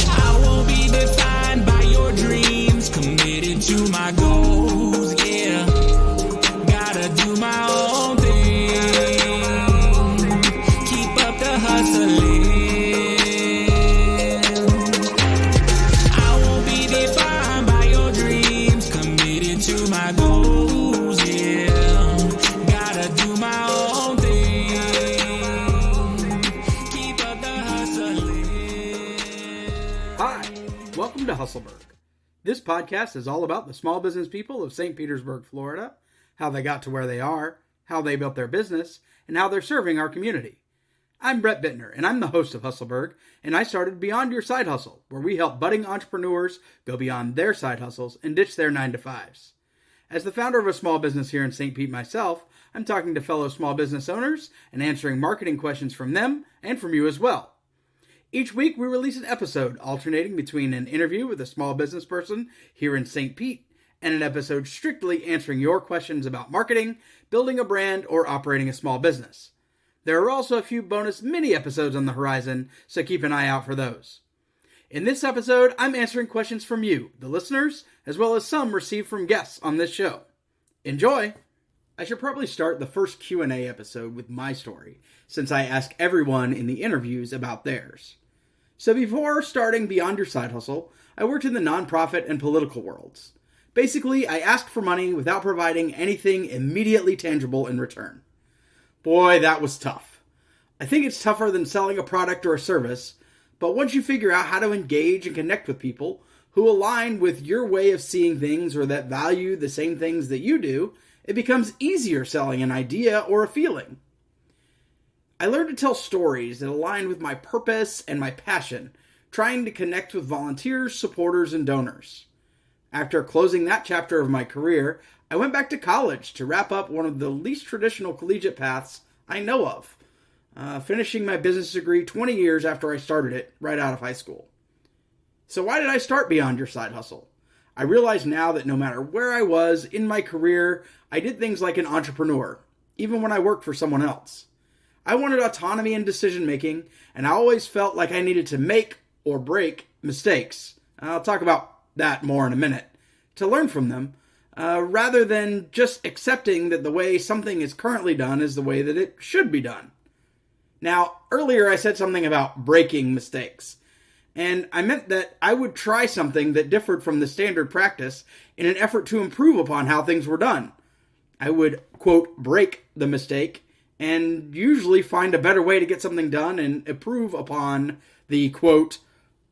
I won't be defined by your dreams, committed to my goals, yeah. Gotta do my own thing, keep up the hustling. I won't be defined by your dreams, committed to my goals, yeah. Gotta do my own thing, keep up the hustling. Hi, welcome to Hustleburg. This podcast is all about the small business people of St. Petersburg, Florida, how they got to where they are, how they built their business, and how they're serving our community. I'm Brett Bittner, and I'm the host of Hustleburg, and I started Beyond Your Side Hustle, where we help budding entrepreneurs go beyond their side hustles and ditch their 9-to-5s. As the founder of a small business here in St. Pete myself, I'm talking to fellow small business owners and answering marketing questions from them and from you as well. Each week, we release an episode alternating between an interview with a small business person here in St. Pete and an episode strictly answering your questions about marketing, building a brand, or operating a small business. There are also a few bonus mini episodes on the horizon, so keep an eye out for those. In this episode, I'm answering questions from you, the listeners, as well as some received from guests on this show. Enjoy! I should probably start the first Q&A episode with my story, since I ask everyone in the interviews about theirs. So before starting Beyond Your Side Hustle, I worked in the nonprofit and political worlds. Basically, I asked for money without providing anything immediately tangible in return. Boy, that was tough. I think it's tougher than selling a product or a service, but once you figure out how to engage and connect with people who align with your way of seeing things or that value the same things that you do, it becomes easier selling an idea or a feeling. I learned to tell stories that align with my purpose and my passion, trying to connect with volunteers, supporters, and donors. After closing that chapter of my career, I went back to college to wrap up one of the least traditional collegiate paths I know of, finishing my business degree 20 years after I started it, right out of high school. So why did I start Beyond Your Side Hustle? I realize now that no matter where I was in my career, I did things like an entrepreneur, even when I worked for someone else. I wanted autonomy and decision-making, and I always felt like I needed to make or break mistakes. I'll talk about that more in a minute, to learn from them, rather than just accepting that the way something is currently done is the way that it should be done. Now, earlier I said something about breaking mistakes, and I meant that I would try something that differed from the standard practice in an effort to improve upon how things were done. I would, quote, break the mistake, and usually find a better way to get something done and improve upon the, quote,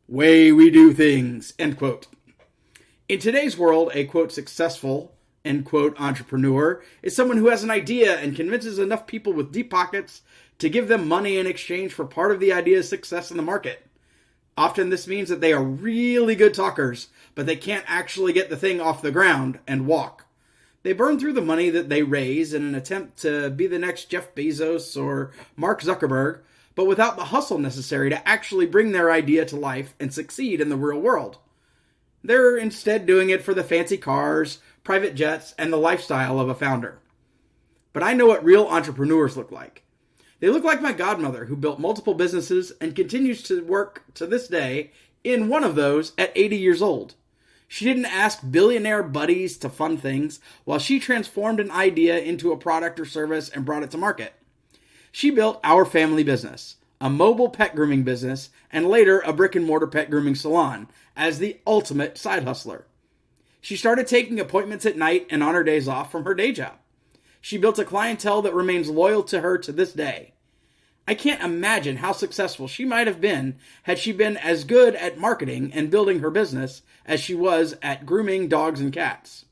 way we do things, end quote. In today's world, a, quote, successful, end quote, entrepreneur is someone who has an idea and convinces enough people with deep pockets to give them money in exchange for part of the idea's success in the market. Often this means that they are really good talkers, but they can't actually get the thing off the ground and walk. They burn through the money that they raise in an attempt to be the next Jeff Bezos or Mark Zuckerberg, but without the hustle necessary to actually bring their idea to life and succeed in the real world. They're instead doing it for the fancy cars, private jets, and the lifestyle of a founder. But I know what real entrepreneurs look like. They look like my godmother, who built multiple businesses and continues to work to this day in one of those at 80 years old. She didn't ask billionaire buddies to fund things while she transformed an idea into a product or service and brought it to market. She built our family business, a mobile pet grooming business, and later a brick-and-mortar pet grooming salon, as the ultimate side hustler. She started taking appointments at night and on her days off from her day job. She built a clientele that remains loyal to her to this day. I can't imagine how successful she might have been had she been as good at marketing and building her business as she was at grooming dogs and cats.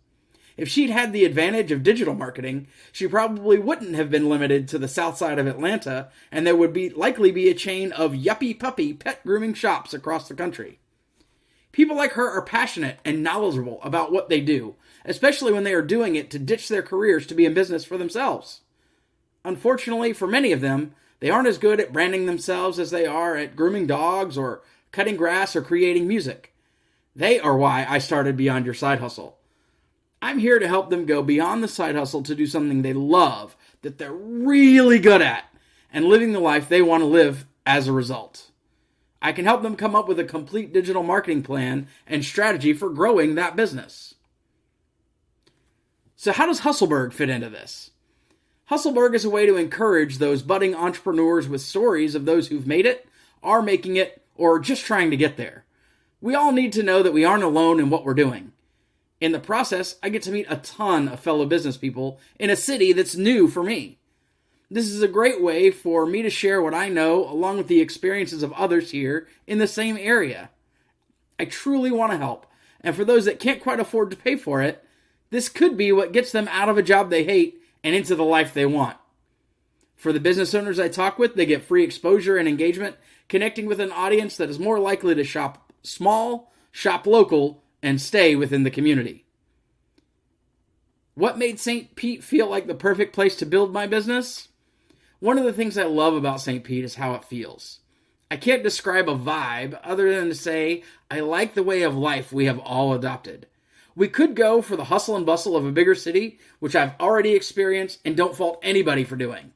If she'd had the advantage of digital marketing, she probably wouldn't have been limited to the south side of Atlanta, and there would likely be a chain of yuppie puppy pet grooming shops across the country. People like her are passionate and knowledgeable about what they do, especially when they are doing it to ditch their careers to be in business for themselves. Unfortunately, for many of them, they aren't as good at branding themselves as they are at grooming dogs or cutting grass or creating music. They are why I started Beyond Your Side Hustle. I'm here to help them go beyond the side hustle to do something they love, that they're really good at, and living the life they want to live as a result. I can help them come up with a complete digital marketing plan and strategy for growing that business. So how does Hustleburg fit into this? Hustleburg is a way to encourage those budding entrepreneurs with stories of those who've made it, are making it, or just trying to get there. We all need to know that we aren't alone in what we're doing. In the process, I get to meet a ton of fellow business people in a city that's new for me. This is a great way for me to share what I know along with the experiences of others here in the same area. I truly want to help, and for those that can't quite afford to pay for it, this could be what gets them out of a job they hate and into the life they want. For the business owners I talk with, they get free exposure and engagement, connecting with an audience that is more likely to shop small, shop local, and stay within the community. What made St. Pete feel like the perfect place to build my business? One of the things I love about St. Pete is how it feels. I can't describe a vibe other than to say I like the way of life we have all adopted. We could go for the hustle and bustle of a bigger city, which I've already experienced and don't fault anybody for doing.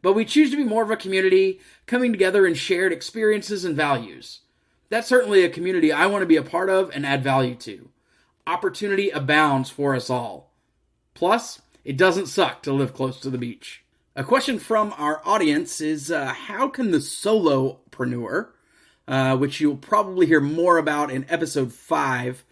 But we choose to be more of a community, coming together in shared experiences and values. That's certainly a community I want to be a part of and add value to. Opportunity abounds for us all. Plus, it doesn't suck to live close to the beach. A question from our audience is, how can the solopreneur, which you'll probably hear more about in episode 5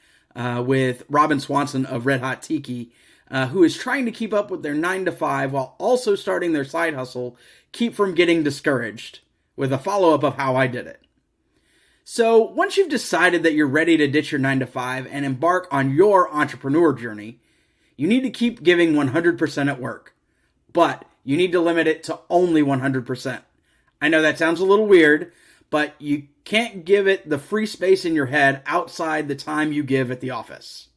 with Robin Swanson of Red Hot Tiki, who is trying to keep up with their 9-to-5 while also starting their side hustle, keep from getting discouraged, with a follow-up of how I did it. So once you've decided that you're ready to ditch your 9-to-5 and embark on your entrepreneur journey, you need to keep giving 100% at work. But you need to limit it to only 100%. I know that sounds a little weird, but you can't give it the free space in your head outside the time you give at the office.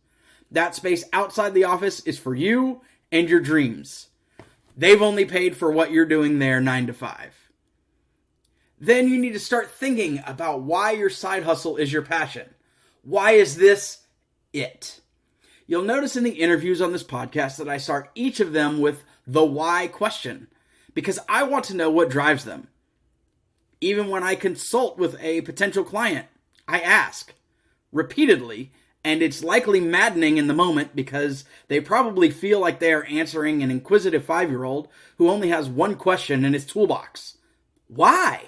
That space outside the office is for you and your dreams. They've only paid for what you're doing there 9-to-5. Then you need to start thinking about why your side hustle is your passion. Why is this it? You'll notice in the interviews on this podcast that I start each of them with the why question, because I want to know what drives them. Even when I consult with a potential client, I ask repeatedly, and it's likely maddening in the moment because they probably feel like they are answering an inquisitive 5-year-old who only has one question in his toolbox. Why?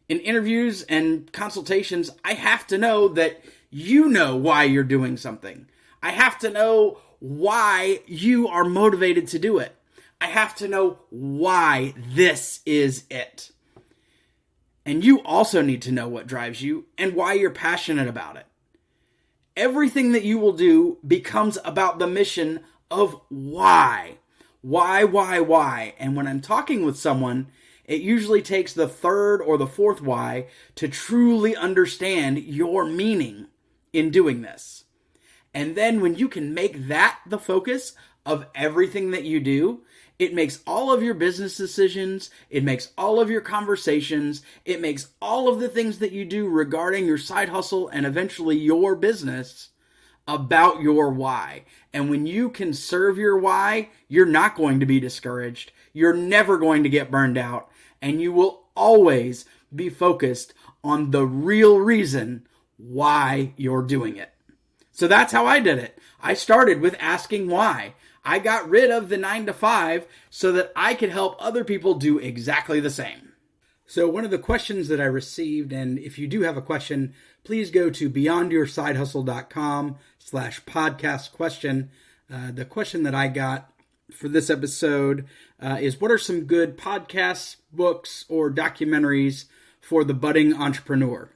In interviews and consultations, I have to know that you know why you're doing something. I have to know why you are motivated to do it. I have to know why this is it. And you also need to know what drives you and why you're passionate about it. Everything that you will do becomes about the mission of why. Why? And when I'm talking with someone, it usually takes the third or the fourth why to truly understand your meaning in doing this. And then when you can make that the focus of everything that you do, it makes all of your business decisions, it makes all of your conversations, it makes all of the things that you do regarding your side hustle and eventually your business about your why. And when you can serve your why, you're not going to be discouraged. You're never going to get burned out. And you will always be focused on the real reason why you're doing it. So that's how I did it. I started with asking why. I got rid of the 9-to-5 so that I could help other people do exactly the same. So one of the questions that I received, and if you do have a question, please go to beyondyoursidehustle.com/podcast question. The question that I got for this episode is, what are some good podcasts, books, or documentaries for the budding entrepreneur?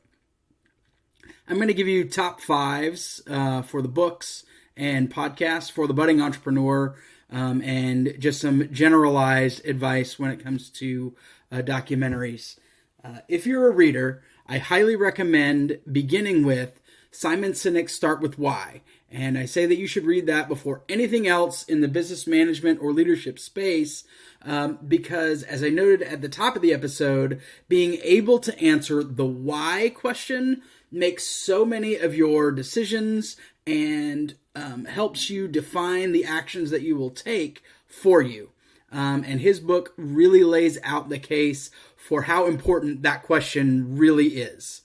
I'm going to give you top 5s for the books and podcasts for the budding entrepreneur, and just some generalized advice when it comes to documentaries. If you're a reader, I highly recommend beginning with Simon Sinek's Start With Why. And I say that you should read that before anything else in the business management or leadership space, because as I noted at the top of the episode, being able to answer the why question makes so many of your decisions and helps you define the actions that you will take for you. And his book really lays out the case for how important that question really is.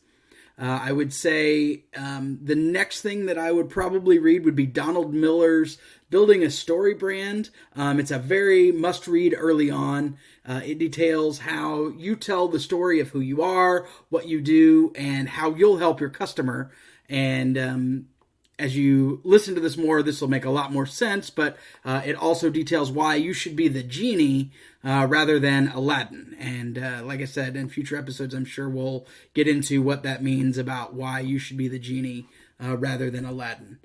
I would say the next thing that I would probably read would be Donald Miller's Building a Story Brand. It's a very must-read early on. It details how you tell the story of who you are, what you do, and how you'll help your customer. And as you listen to this more, this will make a lot more sense, but it also details why you should be the genie rather than Aladdin. And like I said, in future episodes, I'm sure we'll get into what that means about why you should be the genie rather than Aladdin.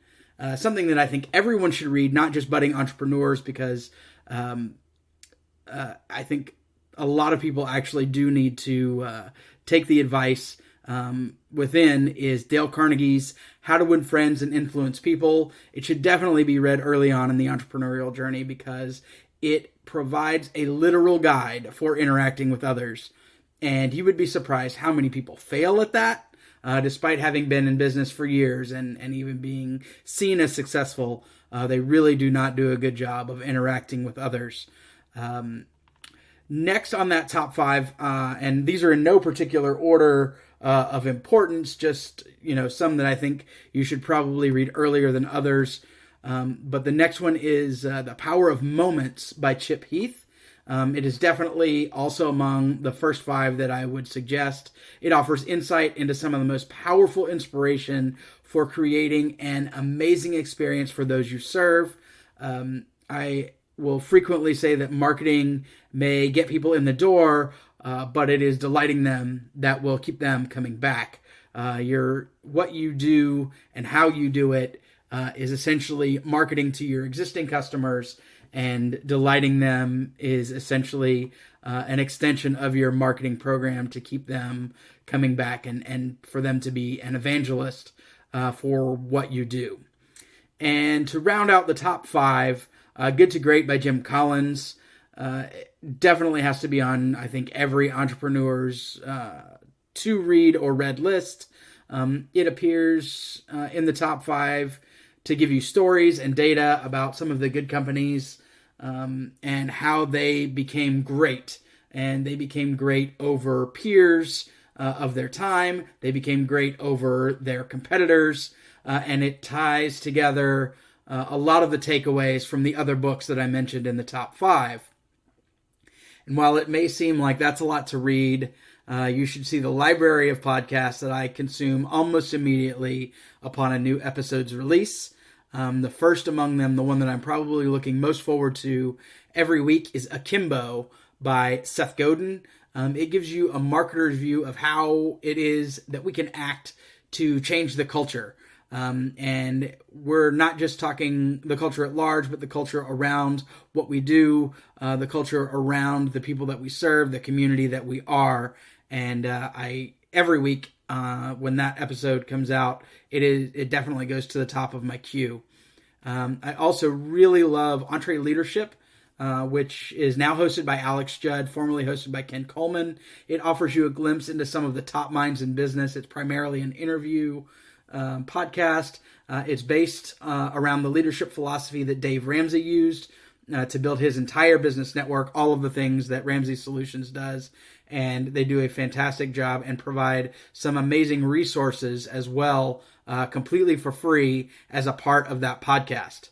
Something that I think everyone should read, not just budding entrepreneurs, because I think a lot of people actually do need to take the advice within, is Dale Carnegie's How to Win Friends and Influence People. It should definitely be read early on in the entrepreneurial journey because it provides a literal guide for interacting with others. And you would be surprised how many people fail at that, despite having been in business for years and even being seen as successful. They really do not do a good job of interacting with others. Next on that top 5, and these are in no particular order of importance, just some that I think you should probably read earlier than others. But the next one is The Power of Moments by Chip Heath. It is definitely also among the first 5 that I would suggest. It offers insight into some of the most powerful inspiration for creating an amazing experience for those you serve. I will frequently say that marketing may get people in the door, but it is delighting them that will keep them coming back. What you do and how you do it is essentially marketing to your existing customers, and delighting them is essentially an extension of your marketing program to keep them coming back and for them to be an evangelist for what you do. And to round out the top 5, Good to Great by Jim Collins definitely has to be on, I think, every entrepreneur's to read or read list. It appears in the top 5 to give you stories and data about some of the good companies and how they became great. And they became great over peers of their time. They became great over their competitors. And it ties together a lot of the takeaways from the other books that I mentioned in the top 5. And while it may seem like that's a lot to read, you should see the library of podcasts that I consume almost immediately upon a new episode's release. The first among them, the one that I'm probably looking most forward to every week, is Akimbo by Seth Godin. It gives you a marketer's view of how it is that we can act to change the culture. And we're not just talking the culture at large, but the culture around what we do, the culture around the people that we serve, the community that we are. And every week when that episode comes out, it definitely goes to the top of my queue. I also really love Entre Leadership, which is now hosted by Alex Judd, formerly hosted by Ken Coleman. It offers you a glimpse into some of the top minds in business. It's primarily an interview podcast. It's based around the leadership philosophy that Dave Ramsey used to build his entire business network, all of the things that Ramsey Solutions does. And they do a fantastic job and provide some amazing resources as well, completely for free as a part of that podcast.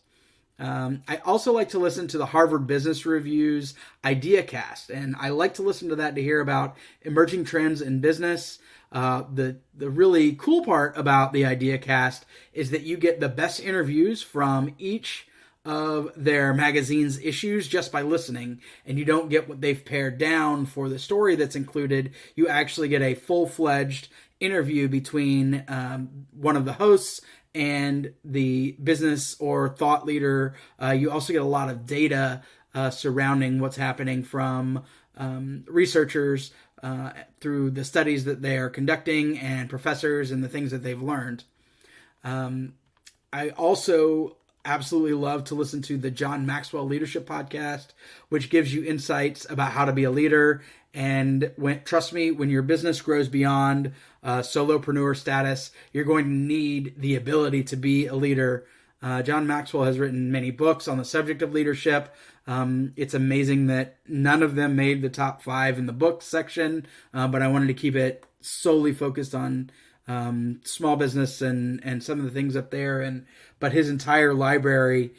I also like to listen to the Harvard Business Review's IdeaCast, and I like to listen to that to hear about emerging trends in business. The really cool part about the IdeaCast is that you get the best interviews from each of their magazine's issues just by listening, and you don't get what they've pared down for the story that's included. You actually get a full-fledged interview between one of the hosts and the business or thought leader. You also get a lot of data surrounding what's happening from researchers through the studies that they are conducting and professors and the things that they've learned. I also absolutely love to listen to the John Maxwell Leadership Podcast, which gives you insights about how to be a leader. And trust me, when your business grows beyond solopreneur status, you're going to need the ability to be a leader. John Maxwell has written many books on the subject of leadership. It's amazing that none of them made the top 5 in the book section, but I wanted to keep it solely focused on small business and some of the things up there. But his entire library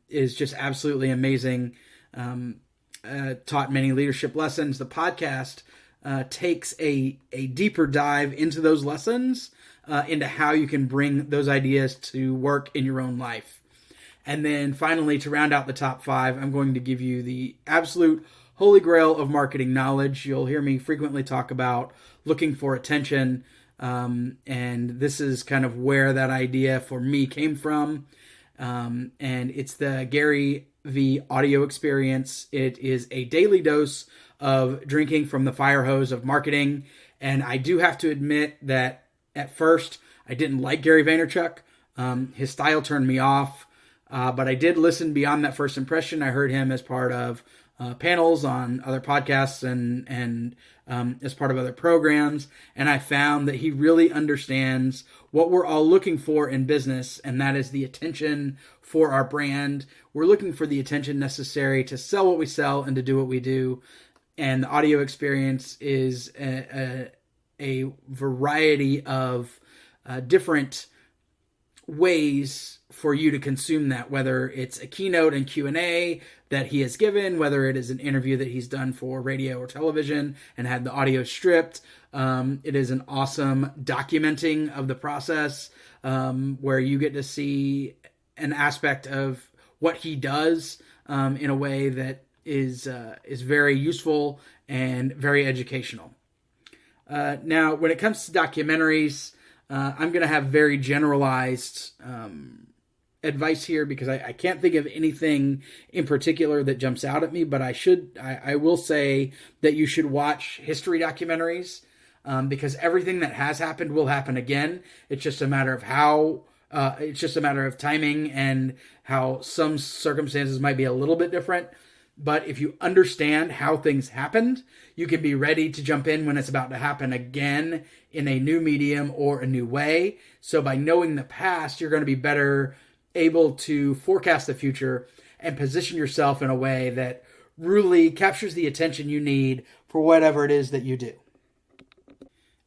is just absolutely amazing. Taught many leadership lessons. The podcast takes a deeper dive into those lessons, into how you can bring those ideas to work in your own life. And then finally, to round out the top 5, I'm going to give you the absolute holy grail of marketing knowledge. You'll hear me frequently talk about looking for attention, and this is kind of where that idea for me came from. And it's the Gary V audio experience. It is a daily dose of drinking from the fire hose of marketing. And I do have to admit that at first I didn't like Gary Vaynerchuk. His style turned me off. But I did listen beyond that first impression. I heard him as part of panels on other podcasts and as part of other programs. And I found that he really understands what we're all looking for in business, and that is the attention for our brand. We're looking for the attention necessary to sell what we sell and to do what we do. And the audio experience is a variety of different ways for you to consume that, whether it's a keynote and Q&A that he has given, whether it is an interview that he's done for radio or television and had the audio stripped. It is an awesome documenting of the process, where you get to see an aspect of what he does in a way that is very useful and very educational. Now, when it comes to documentaries, I'm going to have very generalized advice here because I can't think of anything in particular that jumps out at me, but I will say that you should watch history documentaries, because everything that has happened will happen again. It's just a matter of it's just a matter of timing and how some circumstances might be a little bit different. But if you understand how things happened, you can be ready to jump in when it's about to happen again in a new medium or a new way. So by knowing the past, you're going to be better able to forecast the future and position yourself in a way that really captures the attention you need for whatever it is that you do.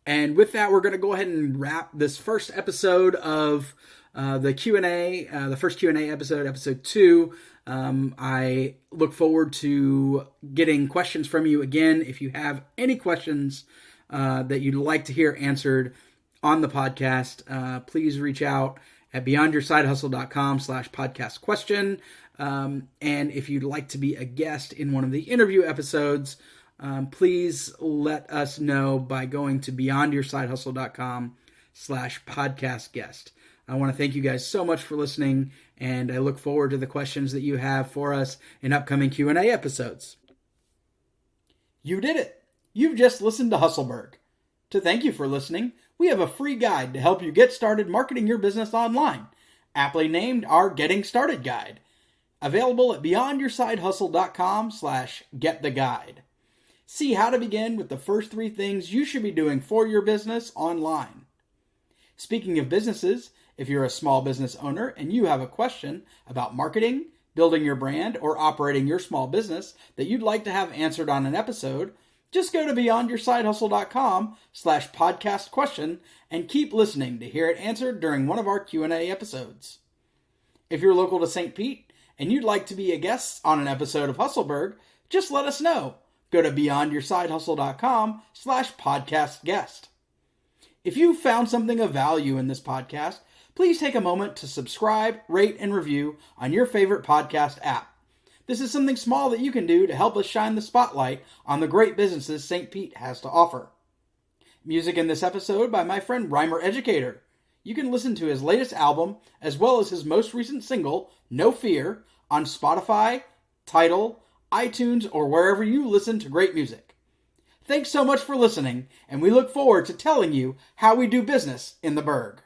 And with that, we're going to go ahead and wrap this first episode of the Q&A, the first Q&A episode, episode 2. I look forward to getting questions from you again. If you have any questions that you'd like to hear answered on the podcast, please reach out at beyondyoursidehustle.com/podcast question. And if you'd like to be a guest in one of the interview episodes, please let us know by going to beyondyoursidehustle.com/podcast guest. I want to thank you guys so much for listening, and I look forward to the questions that you have for us in upcoming Q&A episodes. You did it! You've just listened to Hustleburg. To thank you for listening, we have a free guide to help you get started marketing your business online, aptly named our Getting Started Guide, available at beyondyoursidehustle.com/gettheguide. See how to begin with the first 3 things you should be doing for your business online. Speaking of businesses, if you're a small business owner and you have a question about marketing, building your brand, or operating your small business that you'd like to have answered on an episode, just go to beyondyoursidehustle.com/podcast question and keep listening to hear it answered during one of our Q&A episodes. If you're local to St. Pete and you'd like to be a guest on an episode of Hustleburg, just let us know. Go to beyondyoursidehustle.com/podcast guest. If you found something of value in this podcast, please take a moment to subscribe, rate, and review on your favorite podcast app. This is something small that you can do to help us shine the spotlight on the great businesses St. Pete has to offer. Music in this episode by my friend Rhymer Educator. You can listen to his latest album, as well as his most recent single, No Fear, on Spotify, Tidal, iTunes, or wherever you listen to great music. Thanks so much for listening, and we look forward to telling you how we do business in the Burg.